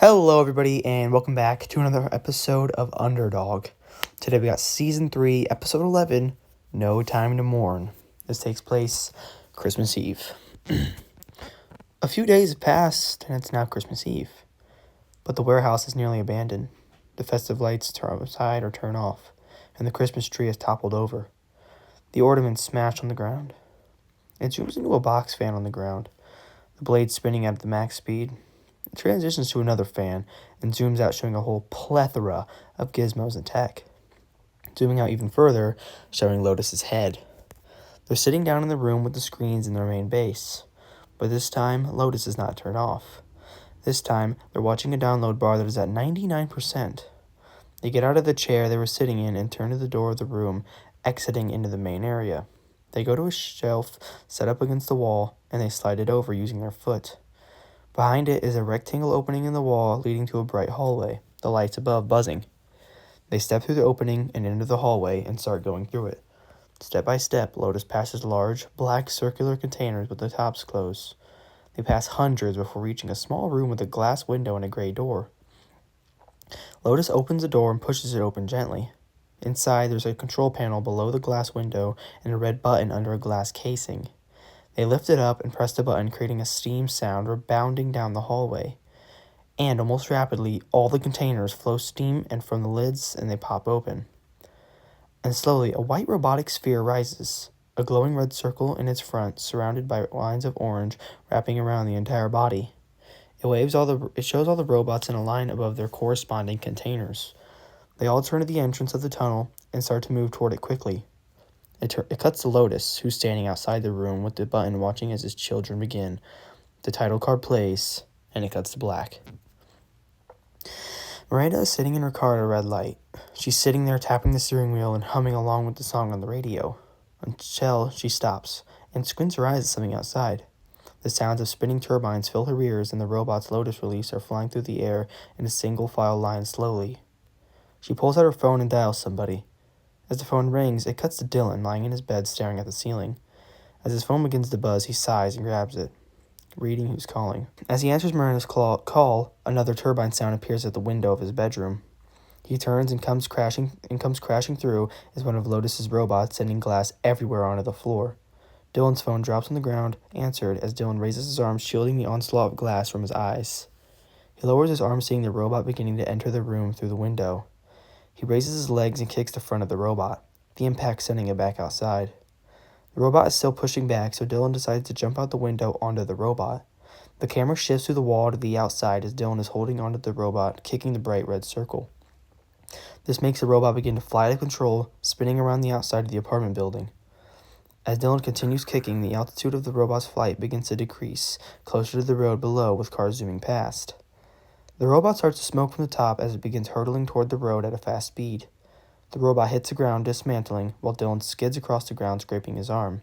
Hello, everybody, and welcome back to another episode of Underdog. Today we got Season 3, Episode 11, No Time to Mourn. This takes place Christmas Eve. A few days have passed, and it's now Christmas Eve. But the warehouse is nearly abandoned. The festive lights outside are turned off, and the Christmas tree has toppled over. The ornaments smashed on the ground. It zooms into a box fan on the ground, the blade spinning at the max speed. It transitions to another fan and zooms out, showing a whole plethora of gizmos and tech. Zooming out even further, showing Lotus's head. They're sitting down in the room with the screens in their main base. But this time, Lotus is not turned off. This time, they're watching a download bar that is at 99%. They get out of the chair they were sitting in and turn to the door of the room, exiting into the main area. They go to a shelf set up against the wall, and they slide it over using their foot. Behind it is a rectangle opening in the wall leading to a bright hallway, the lights above buzzing. They step through the opening and into the hallway and start going through it. Step by step, Lotus passes large, black circular containers with the tops closed. They pass hundreds before reaching a small room with a glass window and a gray door. Lotus opens the door and pushes it open gently. Inside, there's a control panel below the glass window and a red button under a glass casing. They lift it up and press the button, creating a steam sound rebounding down the hallway. And almost rapidly, all the containers flow steam and from the lids, and they pop open. And slowly, a white robotic sphere rises, a glowing red circle in its front, surrounded by lines of orange wrapping around the entire body. It shows all the robots in a line above their corresponding containers. They all turn to the entrance of the tunnel and start to move toward it quickly. It cuts to Lotus, who's standing outside the room with the button, watching as his children begin. The title card plays, and it cuts to black. Miranda is sitting in her car at a red light. She's sitting there tapping the steering wheel and humming along with the song on the radio, until she stops and squints her eyes at something outside. The sounds of spinning turbines fill her ears, and the robots Lotus released are flying through the air in a single-file line slowly. She pulls out her phone and dials somebody. As the phone rings, it cuts to Dylan, lying in his bed staring at the ceiling. As his phone begins to buzz, he sighs and grabs it, reading who's calling. As he answers Miranda's call, another turbine sound appears at the window of his bedroom. He turns and comes crashing through as one of Lotus's robots, sending glass everywhere onto the floor. Dylan's phone drops on the ground, answered, as Dylan raises his arms, shielding the onslaught of glass from his eyes. He lowers his arm, seeing the robot beginning to enter the room through the window. He raises his legs and kicks the front of the robot, the impact sending it back outside. The robot is still pushing back, so Dylan decides to jump out the window onto the robot. The camera shifts through the wall to the outside as Dylan is holding onto the robot, kicking the bright red circle. This makes the robot begin to fly to control, spinning around the outside of the apartment building. As Dylan continues kicking, the altitude of the robot's flight begins to decrease, closer to the road below with cars zooming past. The robot starts to smoke from the top as it begins hurtling toward the road at a fast speed. The robot hits the ground, dismantling, while Dylan skids across the ground, scraping his arm.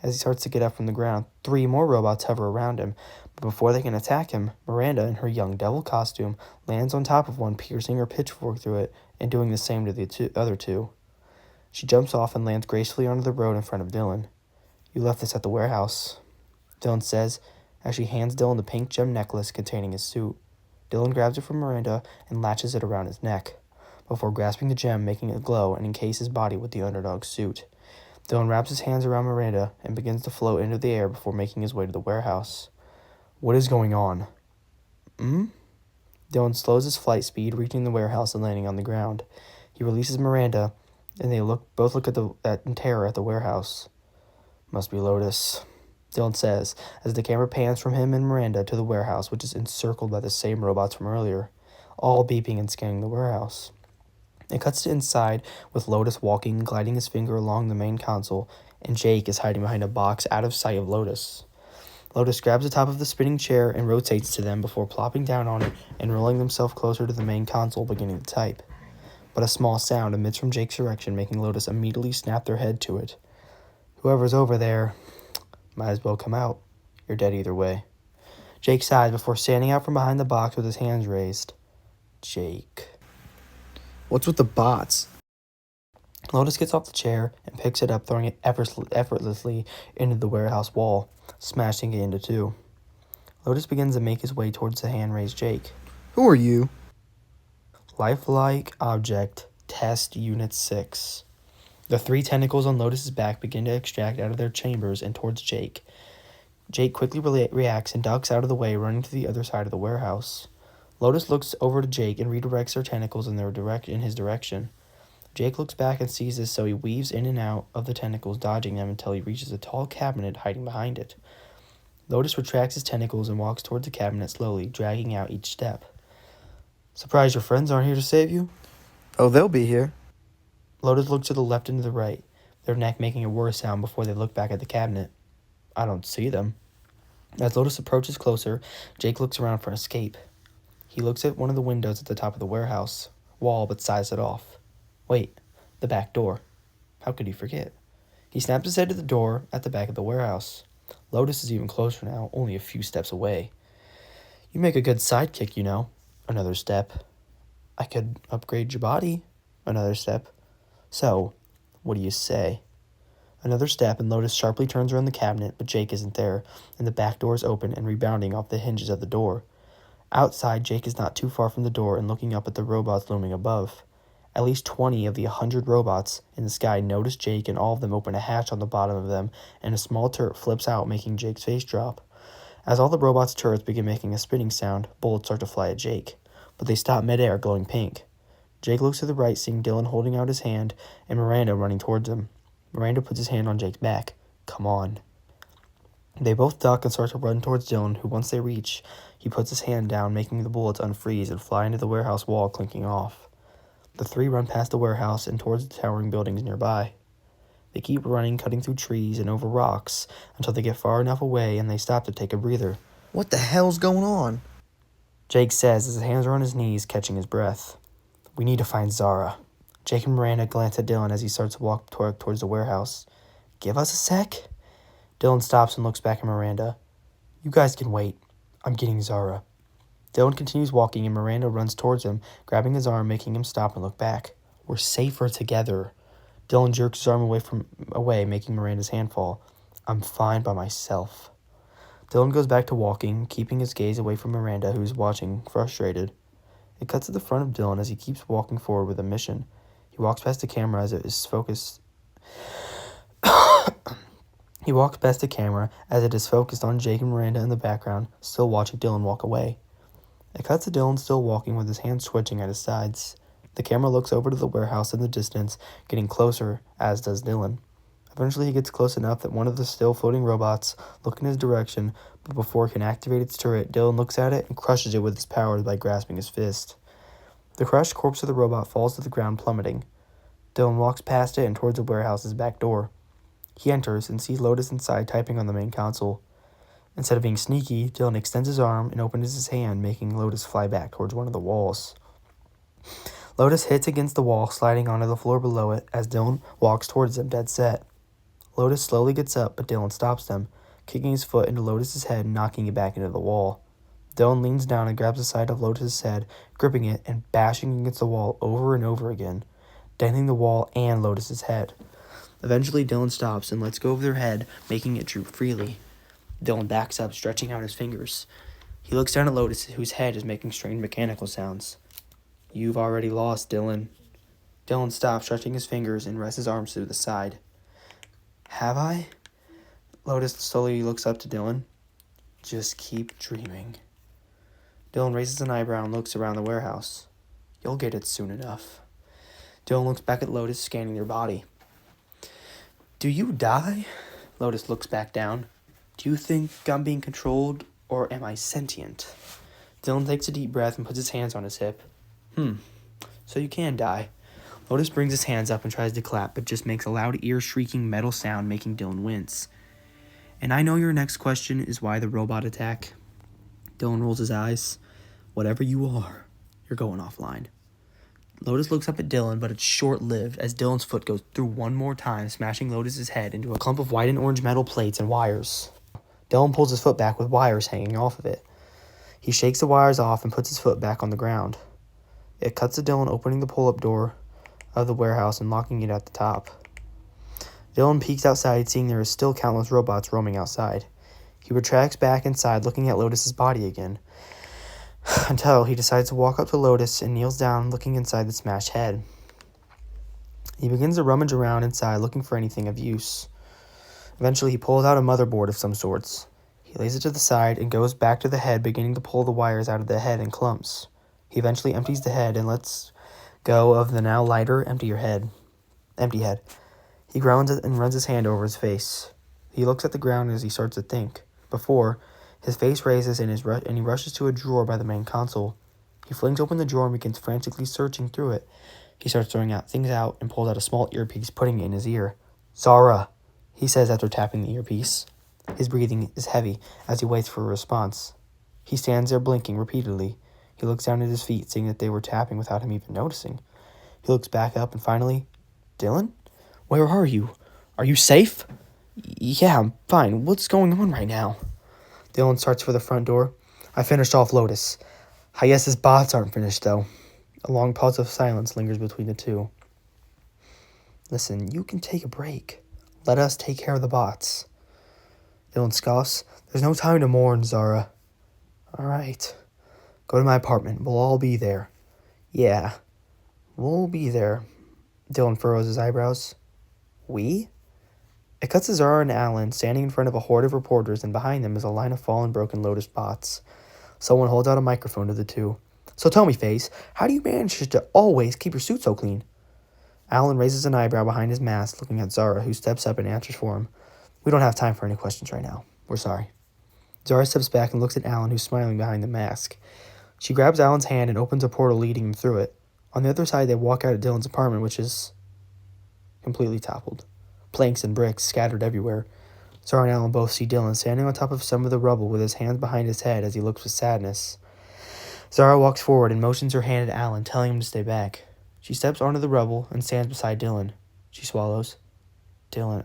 As he starts to get up from the ground, 3 more robots hover around him, but before they can attack him, Miranda, in her young devil costume, lands on top of one, piercing her pitchfork through it, and doing the same to the other 2. She jumps off and lands gracefully onto the road in front of Dylan. "You left this at the warehouse," Dylan says, as she hands Dylan the pink gem necklace containing his suit. Dylan grabs it from Miranda and latches it around his neck, before grasping the gem, making it glow and encase his body with the Underdog suit. Dylan wraps his hands around Miranda and begins to float into the air before making his way to the warehouse. "What is going on?" Dylan slows his flight speed, reaching the warehouse and landing on the ground. He releases Miranda, and they both look in terror at the warehouse. "Must be Lotus," Dylan says, as the camera pans from him and Miranda to the warehouse, which is encircled by the same robots from earlier, all beeping and scanning the warehouse. It cuts to inside, with Lotus walking and gliding his finger along the main console, and Jake is hiding behind a box out of sight of Lotus. Lotus grabs the top of the spinning chair and rotates to them before plopping down on it and rolling himself closer to the main console, beginning to type. But a small sound emits from Jake's direction, making Lotus immediately snap their head to it. "Whoever's over there, might as well come out. You're dead either way." Jake sighs before standing out from behind the box with his hands raised. "Jake. What's with the bots?" Lotus gets off the chair and picks it up, throwing it effortlessly into the warehouse wall, smashing it into 2. Lotus begins to make his way towards the hand-raised Jake. Who are you? Lifelike Object Test Unit 6. The three tentacles on Lotus's back begin to extract out of their chambers and towards Jake. Jake quickly reacts and ducks out of the way, running to the other side of the warehouse. Lotus looks over to Jake and redirects her tentacles in his direction. Jake looks back and sees this, so he weaves in and out of the tentacles, dodging them until he reaches a tall cabinet hiding behind it. Lotus retracts his tentacles and walks towards the cabinet slowly, dragging out each step. Surprised your friends aren't here to save you? Oh, they'll be here. Lotus looks to the left and to the right, their neck making a whir sound before they look back at the cabinet. I don't see them. As Lotus approaches closer, Jake looks around for an escape. He looks at one of the windows at the top of the warehouse wall, but sighs it off. Wait, the back door. How could he forget? He snaps his head to the door at the back of the warehouse. Lotus is even closer now, only a few steps away. You make a good sidekick, you know. Another step. I could upgrade your body. Another step. So, what do you say? Another step, and Lotus sharply turns around the cabinet, but Jake isn't there, and the back door is open and rebounding off the hinges of the door. Outside, Jake is not too far from the door and looking up at the robots looming above. At least 20 of the 100 robots in the sky notice Jake, and all of them open a hatch on the bottom of them, and a small turret flips out, making Jake's face drop. As all the robots' turrets begin making a spinning sound, bullets start to fly at Jake, but they stop midair, glowing pink. Jake looks to the right, seeing Dylan holding out his hand, and Miranda running towards him. Miranda puts his hand on Jake's back. Come on. They both duck and start to run towards Dylan, who, once they reach, he puts his hand down, making the bullets unfreeze and fly into the warehouse wall, clinking off. The three run past the warehouse and towards the towering buildings nearby. They keep running, cutting through trees and over rocks, until they get far enough away and they stop to take a breather. What the hell's going on? Jake says as his hands are on his knees, catching his breath. We need to find Zara. Jake and Miranda glance at Dylan as he starts to walk towards the warehouse. Give us a sec? Dylan stops and looks back at Miranda. You guys can wait. I'm getting Zara. Dylan continues walking and Miranda runs towards him, grabbing his arm, making him stop and look back. We're safer together. Dylan jerks his arm away, making Miranda's hand fall. I'm fine by myself. Dylan goes back to walking, keeping his gaze away from Miranda, who is watching, frustrated. It cuts to the front of Dylan as he keeps walking forward with a mission. He walks past the camera as it is focused. He walks past the camera as it is focused on Jake and Miranda in the background, still watching Dylan walk away. It cuts to Dylan still walking with his hands twitching at his sides. The camera looks over to the warehouse in the distance, getting closer, as does Dylan. Eventually he gets close enough that one of the still floating robots look in his direction, but before it can activate its turret, Dylan looks at it and crushes it with his powers by grasping his fist. The crushed corpse of the robot falls to the ground, plummeting. Dylan walks past it and towards the warehouse's back door. He enters and sees Lotus inside typing on the main console. Instead of being sneaky, Dylan extends his arm and opens his hand, making Lotus fly back towards one of the walls. Lotus hits against the wall, sliding onto the floor below it as Dylan walks towards him, dead set. Lotus slowly gets up, but Dylan stops them, kicking his foot into Lotus's head and knocking it back into the wall. Dylan leans down and grabs the side of Lotus's head, gripping it and bashing against the wall over and over again, denting the wall and Lotus's head. Eventually, Dylan stops and lets go of their head, making it droop freely. Dylan backs up, stretching out his fingers. He looks down at Lotus, whose head is making strange mechanical sounds. You've already lost, Dylan. Dylan stops, stretching his fingers, and rests his arms to the side. Have I? Lotus slowly looks up to Dylan. Just keep dreaming. Dylan raises an eyebrow and looks around the warehouse. You'll get it soon enough. Dylan looks back at Lotus, scanning their body. Do you die? Lotus looks back down. Do you think I'm being controlled, or am I sentient? Dylan takes a deep breath and puts his hands on his hip. So you can die. Lotus brings his hands up and tries to clap, but just makes a loud ear-shrieking metal sound, making Dylan wince. And I know your next question is why the robot attack. Dylan rolls his eyes. Whatever you are, you're going offline. Lotus looks up at Dylan, but it's short-lived as Dylan's foot goes through one more time, smashing Lotus's head into a clump of white and orange metal plates and wires. Dylan pulls his foot back with wires hanging off of it. He shakes the wires off and puts his foot back on the ground. It cuts to Dylan opening the pull-up door of the warehouse and locking it at the top. Dylan peeks outside, seeing there is still countless robots roaming outside. He retracts back inside, looking at Lotus's body again. until he decides to walk up to Lotus and kneels down, looking inside the smashed head. He begins to rummage around inside, looking for anything of use. Eventually, he pulls out a motherboard of some sorts. He lays it to the side and goes back to the head, beginning to pull the wires out of the head in clumps. He eventually empties the head and lets go of the now lighter, empty head. He groans and runs his hand over his face. He looks at the ground as he starts to think. Before, his face raises and he rushes to a drawer by the main console. He flings open the drawer and begins frantically searching through it. He starts throwing things out and pulls out a small earpiece, putting it in his ear. "Zara," he says after tapping the earpiece. His breathing is heavy as he waits for a response. He stands there blinking repeatedly. He looks down at his feet, seeing that they were tapping without him even noticing. He looks back up and finally, "Dylan? Where are you? Are you safe?" "Yeah, I'm fine. What's going on right now?" Dylan starts for the front door. "I finished off Lotus. I guess his bots aren't finished, though." A long pause of silence lingers between the two. "Listen, you can take a break. Let us take care of the bots." Dylan scoffs. "There's no time to mourn, Zara." "All right. Go to my apartment. We'll all be there." "Yeah, we'll be there." Dylan furrows his eyebrows. "We?" It cuts to Zara and Alan standing in front of a horde of reporters, and behind them is a line of fallen, broken Lotus bots. Someone holds out a microphone to the two. "So tell me, FaZe, how do you manage to always keep your suit so clean?" Alan raises an eyebrow behind his mask, looking at Zara, who steps up and answers for him. "We don't have time for any questions right now. We're sorry." Zara steps back and looks at Alan, who's smiling behind the mask. She grabs Alan's hand and opens a portal leading him through it. On the other side, they walk out of Dylan's apartment, which is completely toppled. Planks and bricks scattered everywhere. Zara and Alan both see Dylan standing on top of some of the rubble with his hands behind his head as he looks with sadness. Zara walks forward and motions her hand at Alan, telling him to stay back. She steps onto the rubble and stands beside Dylan. She swallows. "Dylan,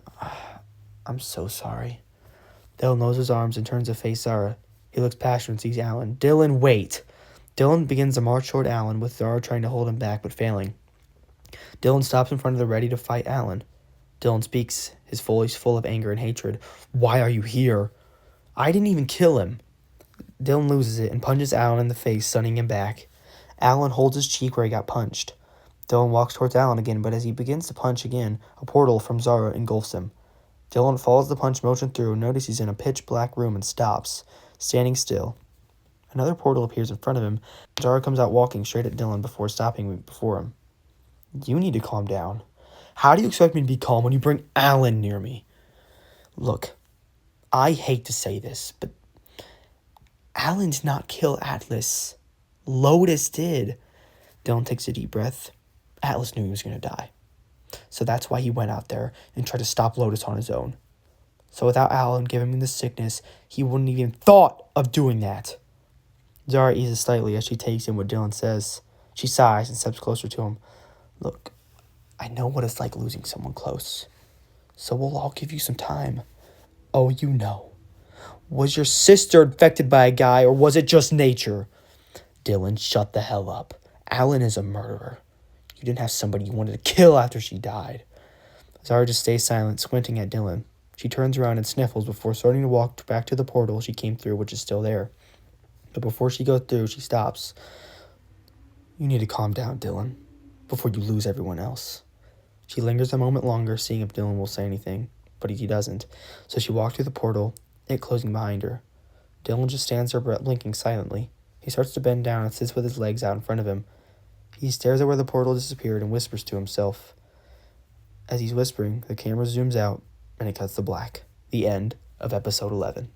I'm so sorry." Dylan lowers his arms and turns to face Zara. He looks passionate and sees Alan. "Dylan, wait!" Dylan begins to march toward Alan, with Zara trying to hold him back but failing. Dylan stops in front of the ready-to-fight Alan. Dylan speaks, his voice full of anger and hatred. "Why are you here? I didn't even kill him." Dylan loses it and punches Alan in the face, stunning him back. Alan holds his cheek where he got punched. Dylan walks towards Alan again, but as he begins to punch again, a portal from Zara engulfs him. Dylan follows the punch motion through and notices he's in a pitch-black room and stops, standing still. Another portal appears in front of him. Zara comes out walking straight at Dylan before stopping before him. "You need to calm down. How do you expect me to be calm when you bring Alan near me?" "Look, I hate to say this, but Alan did not kill Atlas. Lotus did." Dylan takes a deep breath. "Atlas knew he was going to die. So that's why he went out there and tried to stop Lotus on his own. So without Alan giving him the sickness, he wouldn't even thought of doing that." Zara eases slightly as she takes in what Dylan says. She sighs and steps closer to him. "Look, I know what it's like losing someone close. So we'll all give you some time." "Oh, you know. Was your sister infected by a guy, or was it just nature?" "Dylan, shut the hell up. Alan is a murderer. You didn't have somebody you wanted to kill after she died." Zara just stays silent, squinting at Dylan. She turns around and sniffles before starting to walk back to the portal she came through, which is still there. But before she goes through, she stops. "You need to calm down, Dylan, before you lose everyone else." She lingers a moment longer, seeing if Dylan will say anything, but he doesn't. So she walks through the portal, it closing behind her. Dylan just stands there blinking silently. He starts to bend down and sits with his legs out in front of him. He stares at where the portal disappeared and whispers to himself. As he's whispering, the camera zooms out and it cuts to black. The end of episode 11.